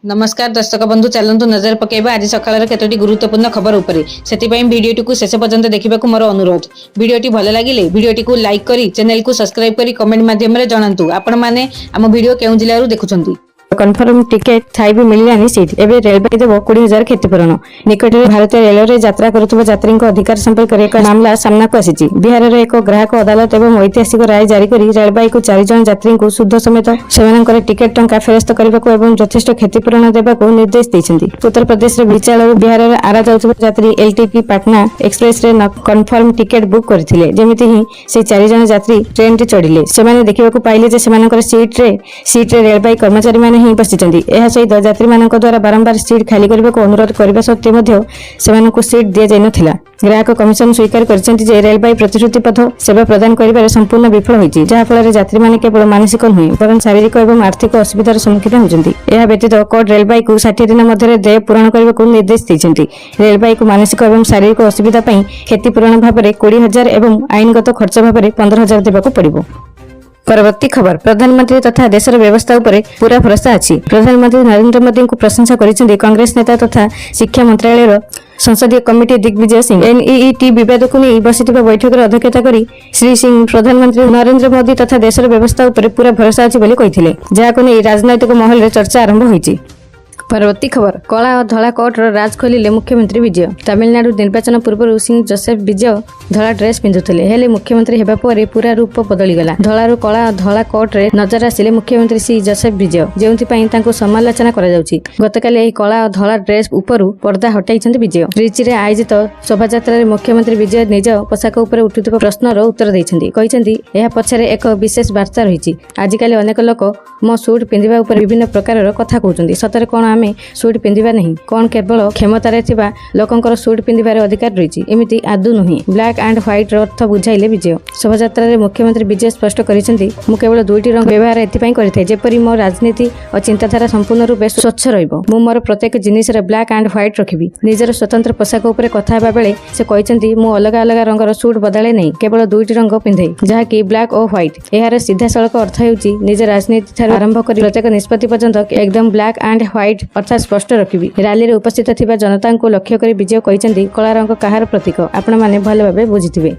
नमस्कार दर्शक बंधु चलतु नजर पकेबा आज सकाळ केतोटी गुरुत्वपूर्ण खबर उपरे सेतिपई भिडियोटी को शेष पर्यंत देखिबाकू मोर अनुरोध। भिडियोटी भल लागिले भिडियोटी को लाइक करी चैनल को सब्सक्राइब करी कमेंट माध्यम रे जणांतु आपण माने आम भिडियो केउ जिल्लारू देखुछंती। कन्फर्म टिकेट थाई भी मिललानी सीट एबे रेलवे देव 20,000 क्षतिपूरण निकट में भारतीय रेलवे रे यात्रा करुवा यात्री अधिकार संपर्क में एक मामला सामना को आसी। बिहार रे एक ग्राहक अदालत एवं ऐतिहासिक राय जारी करी रेलवे को 4 जन यात्री को शुद्ध समेत से टिकेट टंका फेरस्त करने को एवं यथेष्ट क्षतिपूरण देवा निर्देश देइछन्ती। उत्तर प्रदेश रे विचार और बिहार रे आरा जाउथबा यात्री एलटीपी पटना एक्सप्रेस रे कन्फर्म टिकेट बुक करथिले। जेमिति ही से 4 जन यात्री ट्रेन रे चढ़िले सेमाने देखिबाकू पाइले जे सेमानकर सीट रे रेलवे कर्मचारी माने ही बसिचंती। एहा सहित यात्री मानक द्वारा बारंबार सीट खाली करने को अनुरोध करबा सत्त्वे मध्य सेमानकु सीट दिया जाय नथिला। ग्राहक कमिशन स्वीकार करछन्ती जे रेलवे प्रतिश्रुतिबद्ध सेवा प्रदान करिबार संपूर्ण विफल होईछि, जहा फल यात्री माने केवल मानसिक नुहे बरं शारीरिक एवं आर्थिक असुविधार सम्मुखीन होजंती। एहा व्यतीत कोर्ट रेलवे को 60 दिन मध्य देय पूरण करने को निर्देश दैछन्ती। रेलवे को मानसिक एवं शारीरिक असुविधा पई क्षतिपूरण भाव में 20,000 एवं आईनगत खर्च भाव में 15,000 देबाकू पड़िबो। परवर्ती खबर प्रधानमंत्री तथा देशर व्यवस्था उपरे पूरा भरोसा अछि। प्रधानमंत्री नरेंद्र मोदी को प्रशंसा करिसेंती कांग्रेस नेता तथा शिक्षा मंत्रालय संसदीय कमिटी दिग्विजय सिंह। एनईईटी विवाद को नहीं बसिथिबा बैठक रे अध्यक्षता करी श्री सिंह प्रधानमंत्री नरेंद्र मोदी तथा देशर व्यवस्था उपरे पूरा भरोसा अछि बोली कहिथिले, जहा को नहीं राजनैतिक महल रे चर्चा आरंभ होईछि। परवर्ती खबर कला और धला कोर्ट राज खोलिले मुख्यमंत्री विजय। तमिलनाडु निर्वाचन पूर्व सिंह जोसेफ विजय धला ड्रेस पिंधुथिले हेले मुख्यमंत्री हेबा परे पूरा रूप बदली गला। धलारु कला और धला कोर्ट रे नजर आसिले मुख्यमंत्री श्री जोसेफ विजय, जेउथि पई तांको समालोचना करा जाउछि। गतकाली एही कला और धला ड्रेस उपरु पर्दा हटाइछन्ति विजय। त्रिची रे आयोजित शोभायात्रा रे मुख्यमंत्री विजय निज पोशाक उपरे उठुथिबा प्रश्नर उत्तर दैछन्ति। कहिछन्ति एहा पछरे एक विशेष वार्ता रहिछि। आजिकाली अनेक लोक मो सूट पिंधिबा उपरे विभिन्न प्रकारर कथा कहउछन्ति। सतरे कोन आमे सूट पिंधिबा नहीं, कौन केवल क्षमतारे थिबा लोकंकर सूट पिंधिबार अधिकार रहिछि, एमिति आदु नुहे। ब्लैक एंड व्हाइट अर्थ बुझाइले विजय। शोभायात्रा रे मुख्यमंत्री विजय स्पष्ट करिसेंति मु केवल दुईटी रंग व्यवहार एथिपई करिथाय जेपरि मो राजनीति और चिंताधारा संपूर्ण रूपे स्वच्छ रहिबो। मु मोर प्रत्येक जिनिस रे ब्लैक एंड व्हाइट रखिबि। निजर स्वतंत्र पोशाक उपरे कथा हेबा बेले से कहिसेंति मु अलग अलग रंगर सूट बदले नहीं, केवल दुईटी रंग पिंधे जहा कि ब्लैक और व्हाइट। एहार सीधा सड़क अर्थ हेउछि निज राजनीति थार आरंभ करी प्रत्येक निष्पत्ति पर्यंत एकदम ब्लैक एंड व्हाइट अर्थात स्पष्ट रखिबि। रैली रे उपस्थित थिबा जनता को लक्ष्य करी विजय कहिसेंति कला रंग कहार प्रतीक आपण माने भल भाबे बुझिथिबे।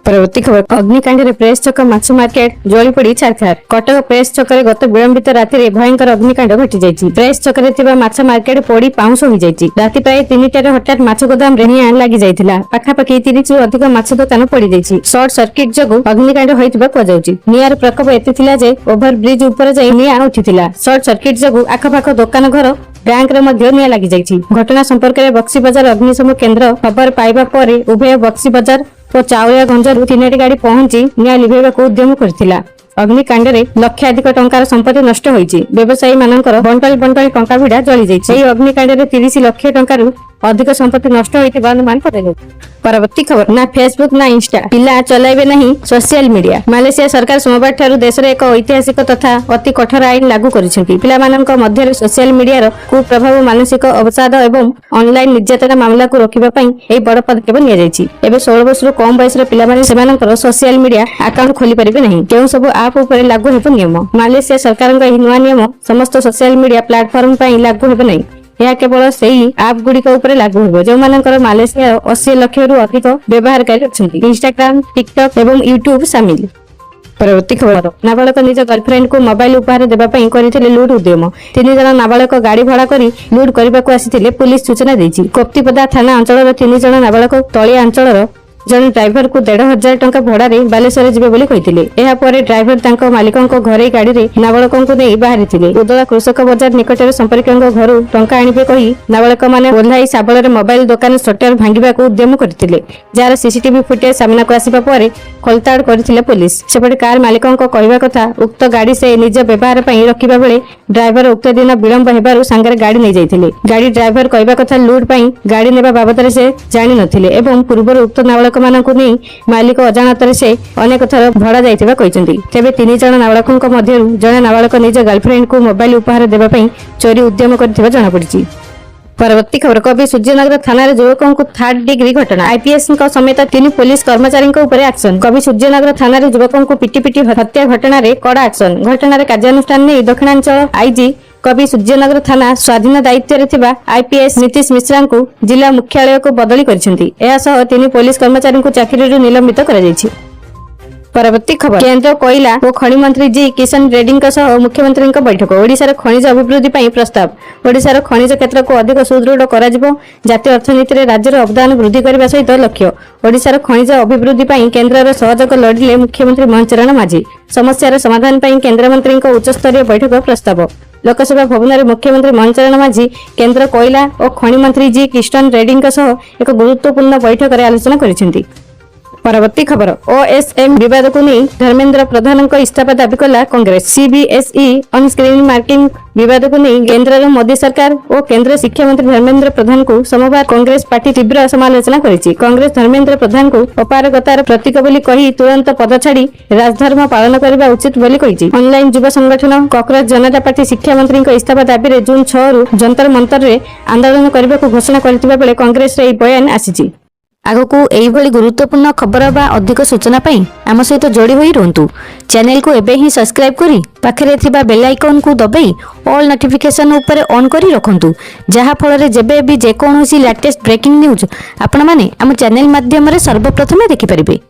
परवर्ती खबर अग्निकांड रे प्रेस छक माछ मार्केट जळी पड़ी छारखार। कटक प्रेस छक रे गत विलंबित राति रे भयंकर अग्निकांड घटी जायछि। प्रेस छक रे थिबा माछ मार्केट पोड़ी पाउंस होई जायछि। राति प्राय 3टा रे हठात माछ गोदाम रे निआं लागि जायथिला। पाखापाखि 30 रु अधिक माछ दुकान पड़ी जायछि। शॉर्ट सर्किट जगु अग्निकांड होइतिबा को जाउछि। निआर प्रकोप एते थिला जे ओभर ब्रिज ऊपर जाई निआं उठिथिला। शॉर्ट सर्किट जगु आखपाख दुकान घर बैंक रे मध्य निआं लागि जायछि। घटना संपर्क रे बक्सी बाजार अग्निशम केंद्र खबर पाइबा परे उभय बक्सी बाजार और चाउलिया गंजारू 3टी गाड़ी पहुंची निआं लिभेबाकू उद्यम करथिला। अग्निकांड रे लक्षाधिक टंकार संपत्ति नष्ट होईछि। व्यवसायी मानकर बंटल टंका भिड़ा जली जायछि। एही अग्निकांड रे 30 लाख टंकार अधिक संपत्ति नष्ट होईथिबा अनुमान कराଯାଉଛି। परवर्ती खबर ना फेसबुक ना इंस्टा पिला चलाइबे नहीं सोशल मीडिया। मालेशिया सरकार सोमवार ठारू देश रे एक ऐतिहासिक तथा अति कठोर आईन लागू करिसेंती। पिला मानक मध्य सोशल मीडिया कुप्रभाव मानसिक अवसाद एवं ऑनलाइन निर्यातना मामला को रोकिबा पई एही बड़ पदक्षेप निया जायछि। एबे 16 वर्ष रो कम वयस रे पिला माने सेमानकर सोशल मीडिया अकाउंट खोली परिबे नहीं। केउ सब आप ऊपर लागू हेबो नियम। मालेशिया सरकारक एही नुवा नियम समस्त सोशल मीडिया प्लेटफॉर्म पई लागू हेबो नहीं। यह केवल सही आप गुड़िक उपरे लागू होबो जो मानकर मालेशिया 80 लाख रु अधिक व्यवहारकारी अछंती। इंस्टाग्राम टिकटॉक एवं यूट्यूब शामिल। परवर्ती खबर नाबालक निज गर्लफ्रेंड को मोबाइल उपहार देबा पई करिथिले लूट उद्यम। 3 जन नाबालक गाड़ी भड़ा करी लूट करबाकू आसीथिले पुलिस सूचना दैछि। कोप्तिपदा थाना अंचल 3 जन नाबालक तळिया अंचल जन ड्राइवर को 1,500 टंका भड़ा रे बालेश्वर जिबे बोली कहिथिले। एहा परे ड्राइवर तांको मालिकंको घरे गाड़ी रे नाबालकंको नै बाहरिथिले। उदला कृषक बाजार निकट रे संपर्कंको घरु टंका आनिबे कहि नाबालक माने ओल्हाई साबळ रे मोबाइल दुकान शटर भांगिबाकू उद्यम करथिले। जार सीसीटीवी फुटेज सामना को आसीबा परे खोलताड़ करथिले पुलिस। सेपटे कार मालिकंको कहिबा कथा उक्त गाड़ी से निज व्यवहार पई रखिबा बेले ड्राइवर उक्त दिन विलंब हेबारु सांगरे गाड़ी नै जाइथिले। गाड़ी ड्राइवर कहिबा कथा लूट पई गाड़ी नेबा बाबत रे से जानि नथिले एवं पूर्व उक्त नाबालक मानकु नै मालिक अजाणत से अनेक थर भड़ा जाइथिबा कहिसंती। तेबे 3 जन नाबालकंक मध्यरु जने नाबालक निज गर्लफ्रेंड को मोबाइल उपहार देबा पई चोरी उद्यम करथिबा जणा पड़िछि। परवर्ती खबर कवि सूर्यनगर थाना युवकों को 3rd डिग्री घटना। आईपीएस समेत 3 पुलिस कर्मचारी एक्शन। कवि सूर्यनगर थाना युवकों को पिटी हत्या घटना रे कड़ा एक्शन। घटना रे कार्यानुष्ठान नहीं दक्षिणांचल आईजी कवि सूर्यनगर थाना स्वाधीन दायित्व थिबा आईपीएस नीतीश मिश्रा को जिला मुख्यालय को बदली करिसेंती। एहा सह तीन पुलिस कर्मचारी को चाकरी निलंबित करा जायछि। परवर्ती खबर केंद्र कोयला और खनि मंत्री जी किशन रेड्डी सह मुख्यमंत्री बैठक ओडिशार खनिज अभिवृद्धि ପାଇଁ प्रस्ताव। ओडिशार खनिज क्षेत्र को अधिक सुदृढ़ कराजिबो। जातीय अर्थनीति रे राज्यर अवदान वृद्धि करबा सहित लक्ष्य। ओडिशार खनिज अभिवृद्धि ପାଇଁ केंद्रर सहयोग लड़िले मुख्यमंत्री मोहन चरण माझी। समस्यार समाधान ପାଇଁ केंद्र मंत्री उच्च स्तरीय बैठक प्रस्ताव। लोकसभा भवन में मुख्यमंत्री मोहन चरण माझी केंद्र कोयला और खनि मंत्री जी किशन रेड्डी सह एक गुरुत्वपूर्ण बैठक में आलोचना करिसेंती। परवर्ती खबर ओएसएम विवाद को नहीं धर्मेंद्र प्रधान को इस्तीफा दाबी कला Congress. CBSE on screen marking विवाद को नहीं केंद्र मोदी सरकार और केंद्र शिक्षा मंत्री धर्मेंद्र प्रधान को सोमवार कांग्रेस पार्टी तीव्र समालोचना करिछि। कांग्रेस धर्मेंद्र प्रधान को अपारगतार प्रतीक बोली कही तुरंत पद छाड़ी राजधर्म पालन करने उचित बोली कहिछि। ऑनलाइन युवा संगठन कॉकरोच जनता पार्टी शिक्षा मंत्री इस्तीफा दाबी रे जून 6 रु जंतर मंतर रे आंदोलन करने को घोषणा करथिबा बेले कांग्रेस रे बयान आसीछि। आगको एइभଳି गुरुत्वपूर्ण खबर बा अधिक सूचना पाई आम सहित जोड़ी होई रहंतु। चैनल को एबे ही सब्सक्राइब करी पाखरे थिबा बेल आइकन को दबाई ऑल नोटिफिकेशन ऊपर ऑन करी रखंतु। जहा फल रे जेबे भी जे कोनोसी लेटेस्ट ब्रेकिंग न्यूज आपण माने आम चैनल माध्यम रे सर्वप्रथम देखि परिबे।